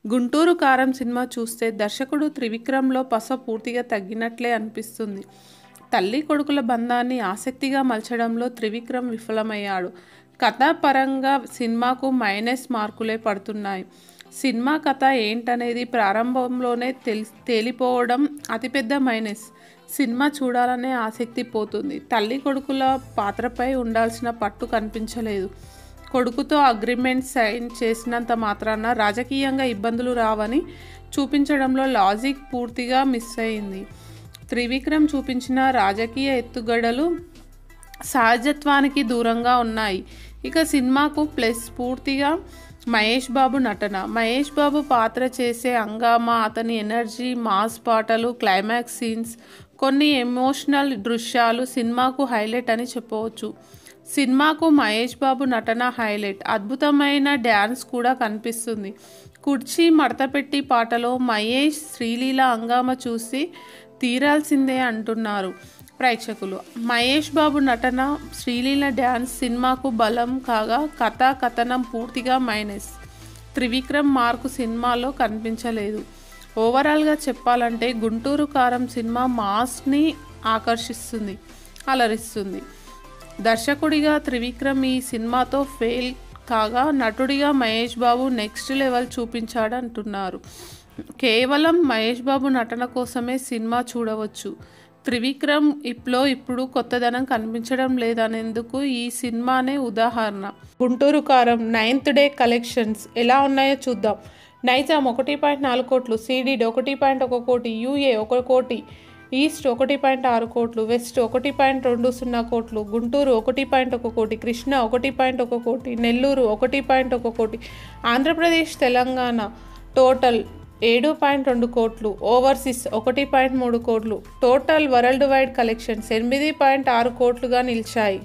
గుంటూరు కారం సినిమా చూస్తే దర్శకుడు త్రివిక్రమ్లో పస పూర్తిగా తగ్గినట్లే అనిపిస్తుంది. తల్లి కొడుకుల బంధాన్ని ఆసక్తిగా మలచడంలో త్రివిక్రమ్ విఫలమయ్యాడు. కథాపరంగా సినిమాకు మైనస్ మార్కులే పడుతున్నాయి. సినిమా కథ ఏంటనేది ప్రారంభంలోనే తేలిపోవడం అతిపెద్ద మైనస్. సినిమా చూడాలనే ఆసక్తి పోతుంది. తల్లి కొడుకుల పాత్రపై ఉండాల్సిన పట్టు కనిపించలేదు. కొడుకుతో అగ్రిమెంట్ సైన్ చేసినంత మాత్రాన రాజకీయంగా ఇబ్బందులు రావని చూపించడంలో లాజిక్ పూర్తిగా మిస్ అయింది. త్రివిక్రమ్ చూపించిన రాజకీయ ఎత్తుగడలు సహజత్వానికి దూరంగా ఉన్నాయి. ఇక సినిమాకు ప్లస్ పూర్తిగా మహేష్ బాబు నటన. మహేష్ బాబు పాత్ర చేసే హంగామా, అతని ఎనర్జీ, మాస్ పాటలు, క్లైమాక్స్ సీన్స్, కొన్ని ఎమోషనల్ దృశ్యాలు సినిమాకు హైలైట్ అని చెప్పవచ్చు. సినిమాకు మహేష్ బాబు నటన హైలైట్. అద్భుతమైన డ్యాన్స్ కూడా కనిపిస్తుంది. కుర్చీ మడతపెట్టి పాటలో మహేష్ శ్రీలీల హంగామా చూసి తీరాల్సిందే అంటున్నారు ప్రేక్షకులు. మహేష్ బాబు నటన, శ్రీలీల డ్యాన్స్ సినిమాకు బలం కాగా కథనం పూర్తిగా మైనస్. త్రివిక్రమ్ మార్కు సినిమాలో కనిపించలేదు. ఓవరాల్గా చెప్పాలంటే గుంటూరు కారం సినిమా మాస్ని ఆకర్షిస్తుంది, అలరిస్తుంది. దర్శకుడిగా త్రివిక్రమ్ ఈ సినిమాతో ఫెయిల్ కాగా నటుడిగా మహేష్ బాబు నెక్స్ట్ లెవెల్ చూపించాడంటున్నారు. కేవలం మహేష్ బాబు నటన కోసమే సినిమా చూడవచ్చు. త్రివిక్రమ్ ఇప్పుడు కొత్తదనం కనిపించడం లేదనేందుకు ఈ సినిమానే ఉదాహరణ. గుంటూరు కారం 9th డే కలెక్షన్స్ ఎలా ఉన్నాయో చూద్దాం. నైజాం 1.4 కోట్లు, సీడీడ్ 1.1 కోటి, యూఏ 1 కోటి, ఈస్ట్ 1.6 కోట్లు, వెస్ట్ 1.20 కోట్లు, గుంటూరు 1.1 కోటి, కృష్ణా 1.1 కోటి, నెల్లూరు 1.1 కోటి, ఆంధ్రప్రదేశ్ తెలంగాణ టోటల్ 7.2 కోట్లు, ఓవర్సీస్ 1.3 కోట్లు. టోటల్ వరల్డ్ వైడ్ కలెక్షన్స్ 8.6 కోట్లుగా నిలిచాయి.